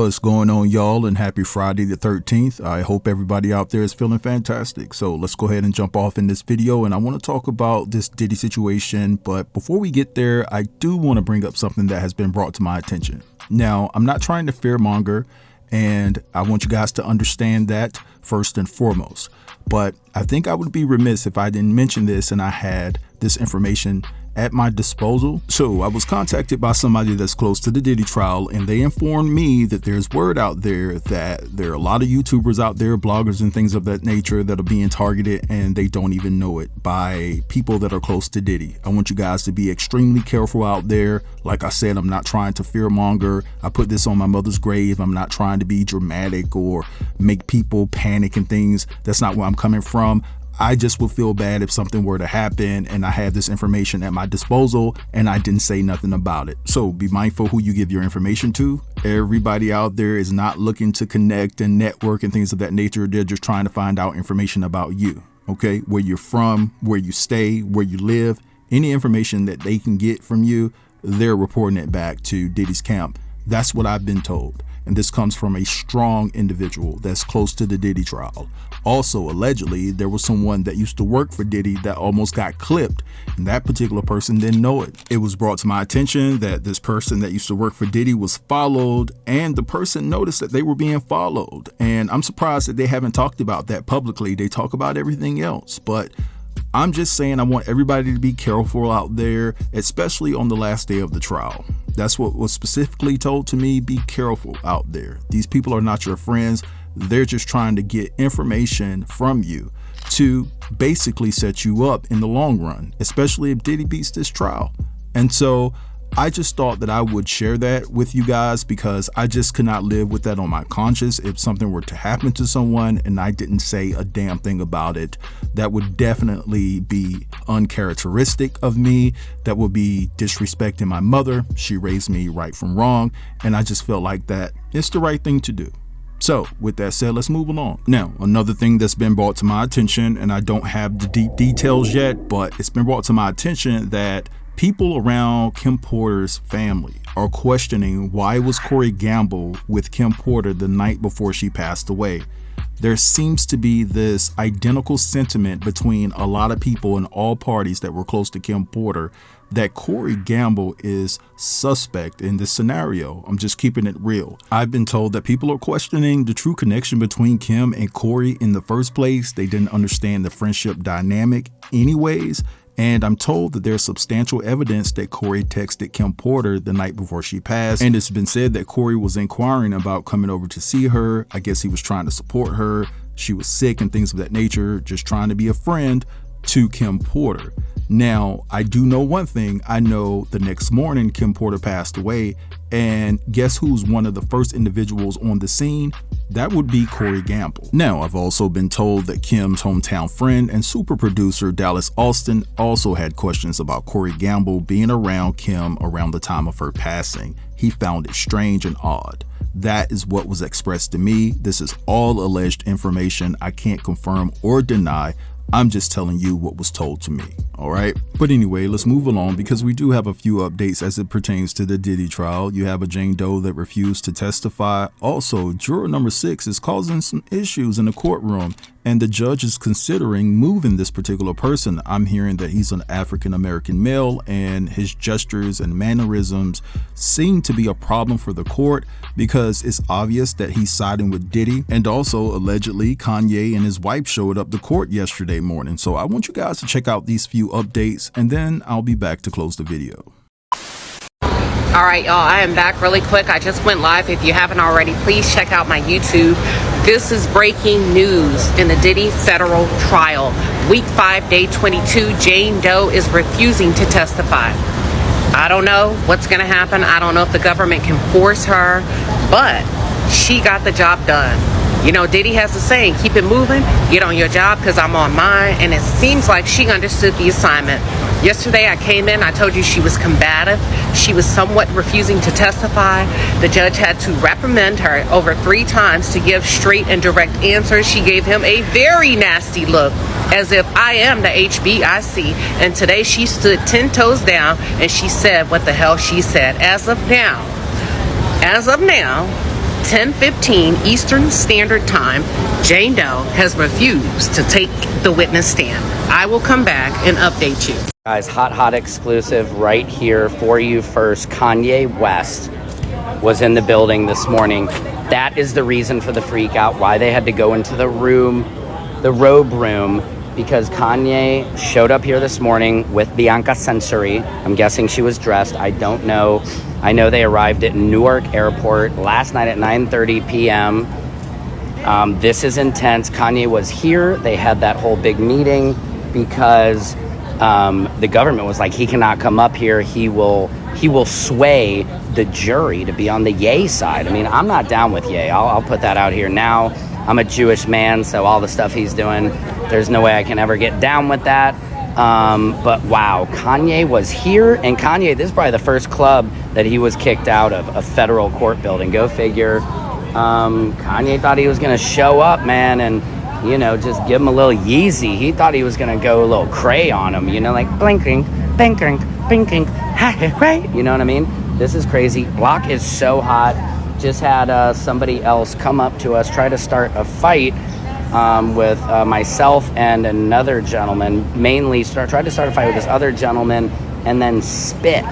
What's going on, y'all, and happy Friday the 13th. I hope everybody out there is feeling fantastic. So let's go ahead and jump off in this video, and I want to talk about this Diddy situation. But before we get there, I do want to bring up something that has been brought to my attention. Now, I'm not trying to fearmonger, and I want you guys to understand that first and foremost. But I think I would be remiss if I didn't mention this and I had this information at my disposal. So I was contacted by somebody that's close to the Diddy trial, and they informed me that there's word out there that there are a lot of YouTubers out there, bloggers and things of that nature, that are being targeted and they don't even know it by people that are close to Diddy. I want you guys to be extremely careful out there. Like I said, I'm not trying to fearmonger. I put this on my mother's grave. I'm not trying to be dramatic or make people panic and things. That's not where I'm coming from. I just would feel bad if something were to happen and I had this information at my disposal and I didn't say nothing about it. So be mindful who you give your information to. Everybody out there is not looking to connect and network and things of that nature. They're just trying to find out information about you, okay? Where you're from, where you stay, where you live. Any information that they can get from you, they're reporting it back to Diddy's camp. That's what I've been told. And this comes from a strong individual that's close to the Diddy trial. Also, allegedly, there was someone that used to work for Diddy that almost got clipped, and that particular person didn't know it. It was brought to my attention that this person that used to work for Diddy was followed, and the person noticed that they were being followed. And I'm surprised that they haven't talked about that publicly. They talk about everything else, but I'm just saying I want everybody to be careful out there, especially on the last day of the trial. That's what was specifically told to me. Be careful out there. These people are not your friends. They're just trying to get information from you to basically set you up in the long run, especially if Diddy beats this trial. And so I just thought that I would share that with you guys because I just could not live with that on my conscience. If something were to happen to someone and I didn't say a damn thing about it, that would definitely be uncharacteristic of me. That would be disrespecting my mother. She raised me right from wrong, and I just felt like that it's the right thing to do. So with that said, let's move along. Now, another thing that's been brought to my attention, and I don't have the deep details yet, but it's been brought to my attention that people around Kim Porter's family are questioning why was Corey Gamble with Kim Porter the night before she passed away. There seems to be this identical sentiment between a lot of people in all parties that were close to Kim Porter that Corey Gamble is suspect in this scenario. I'm just keeping it real. I've been told that people are questioning the true connection between Kim and Corey in the first place. They didn't understand the friendship dynamic anyways. And I'm told that there's substantial evidence that Corey texted Kim Porter the night before she passed. And it's been said that Corey was inquiring about coming over to see her. I guess he was trying to support her. She was sick and things of that nature, just trying to be a friend to Kim Porter. Now, I do know one thing. I know the next morning Kim Porter passed away, and guess who's one of the first individuals on the scene? That would be Corey Gamble. Now, I've also been told that Kim's hometown friend and super producer Dallas Austin also had questions about Corey Gamble being around Kim around the time of her passing. He found it strange and odd. That is what was expressed to me. This is all alleged information. I can't confirm or deny. I'm just telling you what was told to me, all right? But anyway, let's move along because we do have a few updates as it pertains to the Diddy trial. You have a Jane Doe that refused to testify. Also, juror number 6 is causing some issues in the courtroom, and the judge is considering moving this particular person. I'm hearing that he's an African-American male, and his gestures and mannerisms seem to be a problem for the court because it's obvious that he's siding with Diddy. And also, allegedly, Kanye and his wife showed up to court yesterday morning. So I want you guys to check out these few updates, and then I'll be back to close the video. All right, y'all, I am back really quick. I just went live. If you haven't already, please check out my YouTube. This is breaking news in the Diddy federal trial. Week 5, day 22, Jane Doe is refusing to testify. I don't know what's going to happen. I don't know if the government can force her, but she got the job done. You know, Diddy has the saying, keep it moving, get on your job because I'm on mine. And it seems like she understood the assignment. Yesterday I came in, I told you she was combative. She was somewhat refusing to testify. The judge had to reprimand her over 3 times to give straight and direct answers. She gave him a very nasty look, as if I am the HBIC. And today she stood 10 toes down and she said what the hell she said. As of now, 10:15 Eastern Standard Time, Jane Doe has refused to take the witness stand. I will come back and update you. Guys, hot exclusive right here for you first. Kanye West was in the building this morning. That is the reason for the freak out, why they had to go into the room, the robe room, because Kanye showed up here this morning with Bianca Censori. I'm guessing she was dressed. I don't know. I know they arrived at Newark Airport last night at 9:30 p.m. This is intense. Kanye was here. They had that whole big meeting because the government was like, he cannot come up here. He will sway the jury to be on the Ye side. I mean, I'm not down with Ye. I'll put that out here now. I'm a Jewish man, so all the stuff he's doing, there's no way I can ever get down with that. But wow, Kanye was here, and Kanye, this is probably the first club that he was kicked out of, a federal court building. Go figure. Kanye thought he was going to show up, man, and, you know, just give him a little Yeezy. He thought he was going to go a little cray on him, you know, like blinking, blinking, blinking, right? You know what I mean? This is crazy. Block is so hot. Just had somebody else come up to us, try to start a fight with myself and another gentleman. Mainly tried to start a fight with this other gentleman and then spit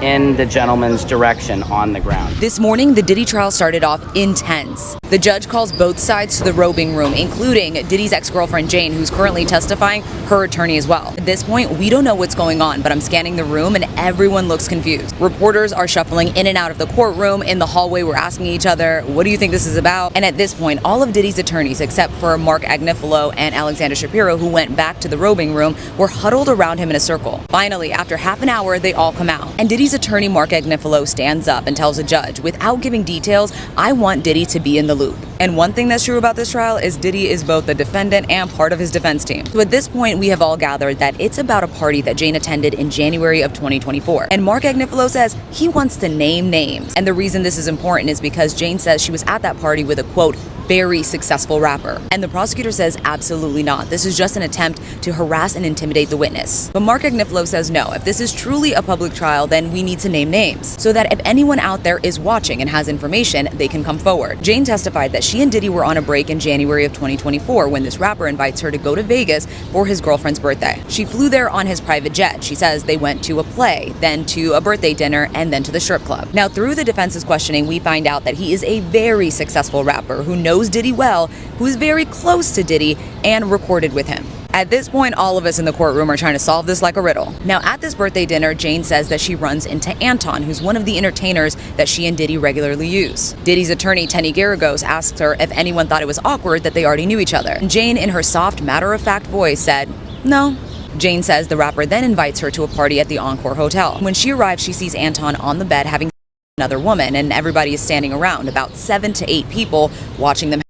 in the gentleman's direction on the ground. This morning, the Diddy trial started off intense. The judge calls both sides to the robing room, including Diddy's ex-girlfriend Jane, who's currently testifying, her attorney as well. At this point, we don't know what's going on, but I'm scanning the room and everyone looks confused. Reporters are shuffling in and out of the courtroom. In the hallway, we're asking each other, what do you think this is about? And at this point, all of Diddy's attorneys, except for Mark Agnifilo and Alexander Shapiro, who went back to the robing room, were huddled around him in a circle. Finally, after half an hour, they all come out. And Diddy's attorney, Mark Agnifilo, stands up and tells the judge, without giving details, I want Diddy to be in the loop. And one thing that's true about this trial is Diddy is both the defendant and part of his defense team. So at this point, we have all gathered that it's about a party that Jane attended in January of 2024. And Mark Agnifilo says he wants to name names. And the reason this is important is because Jane says she was at that party with a, quote, very successful rapper. And the prosecutor says absolutely not. This is just an attempt to harass and intimidate the witness. But Mark Agnifilo says no. If this is truly a public trial, then we need to name names so that if anyone out there is watching and has information, they can come forward. Jane testified that she and Diddy were on a break in January of 2024 when this rapper invites her to go to Vegas for his girlfriend's birthday. She flew there on his private jet. She says they went to a play, then to a birthday dinner, and then to the strip club. Now, through the defense's questioning, we find out that he is a very successful rapper who knows Diddy well, who is very close to Diddy and recorded with him. At this point, all of us in the courtroom are trying to solve this like a riddle. Now, at this birthday dinner, Jane says that she runs into Anton, who's one of the entertainers that she and Diddy regularly use. Diddy's attorney, Tenny Garagos, asked her if anyone thought it was awkward that they already knew each other. Jane, in her soft, matter-of-fact voice, said, no. Jane says the rapper then invites her to a party at the Encore Hotel. When she arrives, she sees Anton on the bed having another woman, and everybody is standing around, about 7 to 8 people watching them.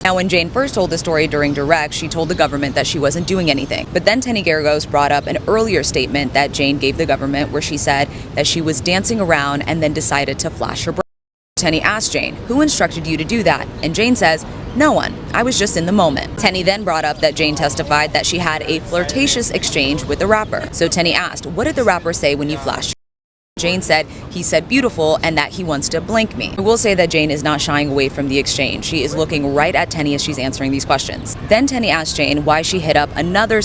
Now, when Jane first told the story during direct, she told the government that she wasn't doing anything. But then Tenny Garagos brought up an earlier statement that Jane gave the government where she said that she was dancing around and then decided to flash her bra. Tenny asked Jane, who instructed you to do that? And Jane says, no one. I was just in the moment. Tenny then brought up that Jane testified that she had a flirtatious exchange with the rapper. So Tenny asked, what did the rapper say when you flashed? Jane said he said beautiful and that he wants to blink me. I will say that Jane is not shying away from the exchange. She is looking right at Tenny as she's answering these questions. Then Tenny asked Jane why she hit up another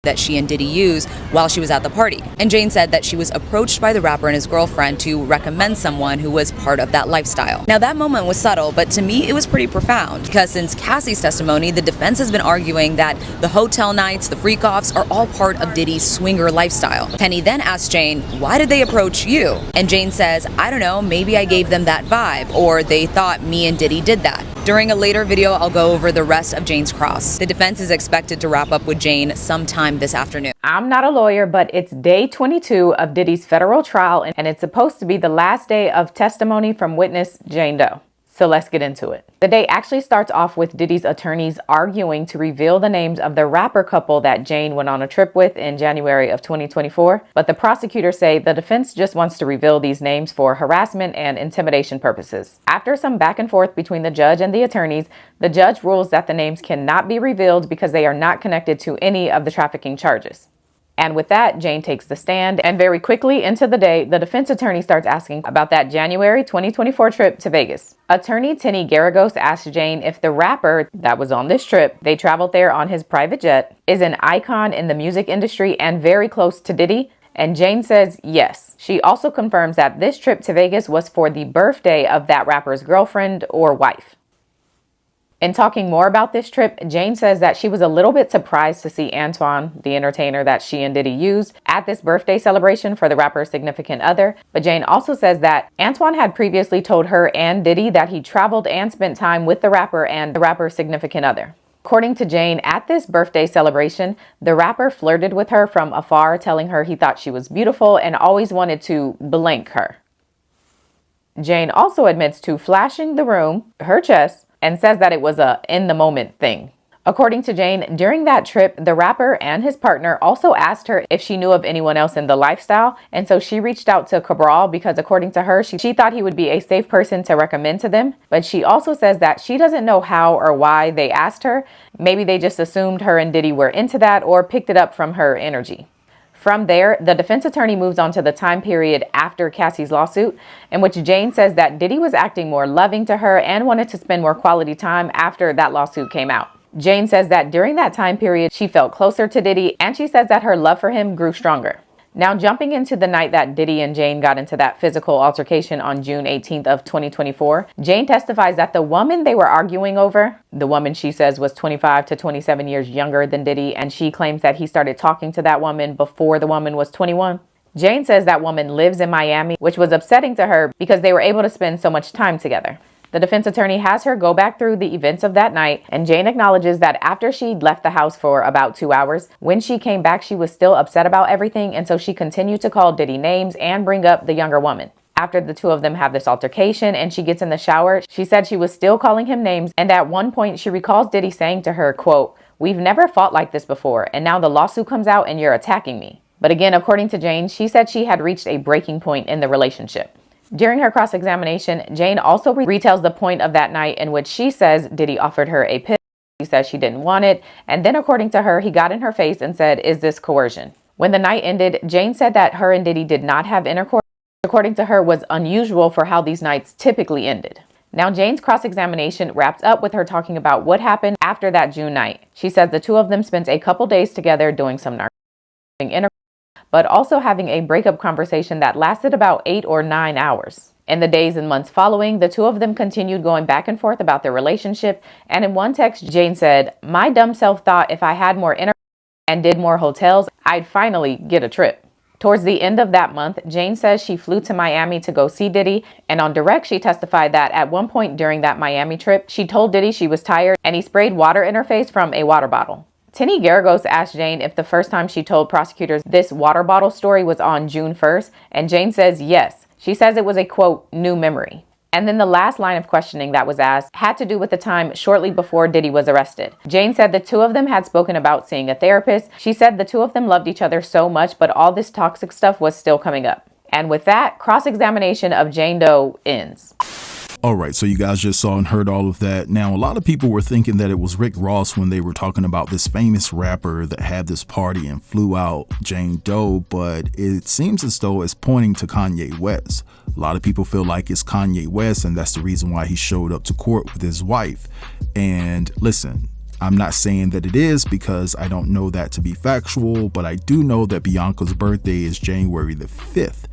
that she and Diddy used while she was at the party. And Jane said that she was approached by the rapper and his girlfriend to recommend someone who was part of that lifestyle. Now, that moment was subtle, but to me, it was pretty profound because since Cassie's testimony, the defense has been arguing that the hotel nights, the freak-offs are all part of Diddy's swinger lifestyle. Tenny then asked Jane, why did they approach you? And Jane says, I don't know, maybe I gave them that vibe, or they thought me and Diddy did that. During a later video, I'll go over the rest of Jane's cross. The defense is expected to wrap up with Jane sometime this afternoon. I'm not a lawyer, but it's day 22 of Diddy's federal trial, and it's supposed to be the last day of testimony from witness Jane Doe. So let's get into it. The day actually starts off with Diddy's attorneys arguing to reveal the names of the rapper couple that Jane went on a trip with in January of 2024. But the prosecutors say the defense just wants to reveal these names for harassment and intimidation purposes. After some back and forth between the judge and the attorneys, the judge rules that the names cannot be revealed because they are not connected to any of the trafficking charges. And with that, Jane takes the stand, and very quickly into the day, the defense attorney starts asking about that January 2024 trip to Vegas. Attorney Kanye West asked Jane if the rapper that was on this trip, they traveled there on his private jet, is an icon in the music industry and very close to Diddy. And Jane says yes. She also confirms that this trip to Vegas was for the birthday of that rapper's girlfriend or wife. In talking more about this trip, Jane says that she was a little bit surprised to see Antoine, the entertainer that she and Diddy used, at this birthday celebration for the rapper's significant other. But Jane also says that Antoine had previously told her and Diddy that he traveled and spent time with the rapper and the rapper's significant other. According to Jane, at this birthday celebration, the rapper flirted with her from afar, telling her he thought she was beautiful and always wanted to blank her. Jane also admits to flashing the room, her chest, and says that it was a in-the-moment thing. According to Jane, during that trip, the rapper and his partner also asked her if she knew of anyone else in the lifestyle, and so she reached out to Cabral because according to her, she thought he would be a safe person to recommend to them. But she also says that she doesn't know how or why they asked her. Maybe they just assumed her and Diddy were into that or picked it up from her energy. From there, the defense attorney moves on to the time period after Cassie's lawsuit, in which Jane says that Diddy was acting more loving to her and wanted to spend more quality time after that lawsuit came out. Jane says that during that time period, she felt closer to Diddy, and she says that her love for him grew stronger. Now, jumping into the night that Diddy and Jane got into that physical altercation on June 18th of 2024, Jane testifies that the woman they were arguing over, the woman she says was 25 to 27 years younger than Diddy, and she claims that he started talking to that woman before the woman was 21. Jane says that woman lives in Miami, which was upsetting to her because they were able to spend so much time together. The defense attorney has her go back through the events of that night, and Jane acknowledges that after she'd left the house for about 2 hours, when she came back, she was still upset about everything, and so she continued to call Diddy names and bring up the younger woman. After the two of them have this altercation and she gets in the shower, she said she was still calling him names, and at one point she recalls Diddy saying to her, quote, "We've never fought like this before, and now the lawsuit comes out and you're attacking me." But again, according to Jane, she said she had reached a breaking point in the relationship. During her cross-examination, Jane also retells the point of that night in which she says Diddy offered her a pill. She says she didn't want it, and then according to her, he got in her face and said, "Is this coercion?" When the night ended, Jane said that her and Diddy did not have intercourse, which according to her was unusual for how these nights typically ended. Now, Jane's cross-examination wraps up with her talking about what happened after that June night. She says the two of them spent a couple days together doing some intercourse, but also having a breakup conversation that lasted about 8 or 9 hours. In the days and months following, the two of them continued going back and forth about their relationship, and in one text, Jane said, "My dumb self thought if I had more intercourse and did more hotels, I'd finally get a trip." Towards the end of that month, Jane says she flew to Miami to go see Diddy, and on direct, she testified that at one point during that Miami trip, she told Diddy she was tired, and he sprayed water in her face from a water bottle. Kanye West asked Jane if the first time she told prosecutors this water bottle story was on June 1st, and Jane says yes. She says it was a, quote, new memory. And then the last line of questioning that was asked had to do with the time shortly before Diddy was arrested. Jane said the two of them had spoken about seeing a therapist. She said the two of them loved each other so much, but all this toxic stuff was still coming up. And with that, cross-examination of Jane Doe ends. All right, so you guys just saw and heard all of that. Now, a lot of people were thinking that it was Rick Ross when they were talking about this famous rapper that had this party and flew out Jane Doe, but it seems as though it's pointing to Kanye West. A lot of people feel like it's Kanye West, and that's the reason why he showed up to court with his wife. And listen, I'm not saying that it is because I don't know that to be factual, but I do know that Bianca's birthday is January the 5th.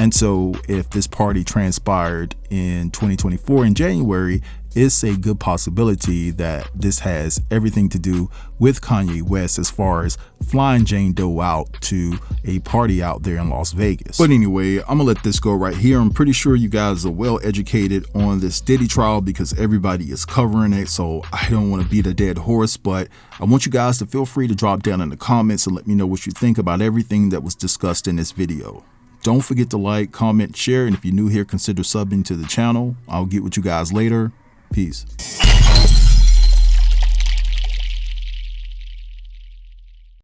And so if this party transpired in 2024 in January, it's a good possibility that this has everything to do with Kanye West as far as flying Jane Doe out to a party out there in Las Vegas. But anyway, I'm gonna let this go right here. I'm pretty sure you guys are well educated on this Diddy trial because everybody is covering it. So I don't want to beat a dead horse, but I want you guys to feel free to drop down in the comments and let me know what you think about everything that was discussed in this video. Don't forget to like, comment, share, and if you're new here, consider subbing to the channel. I'll get with you guys later. Peace.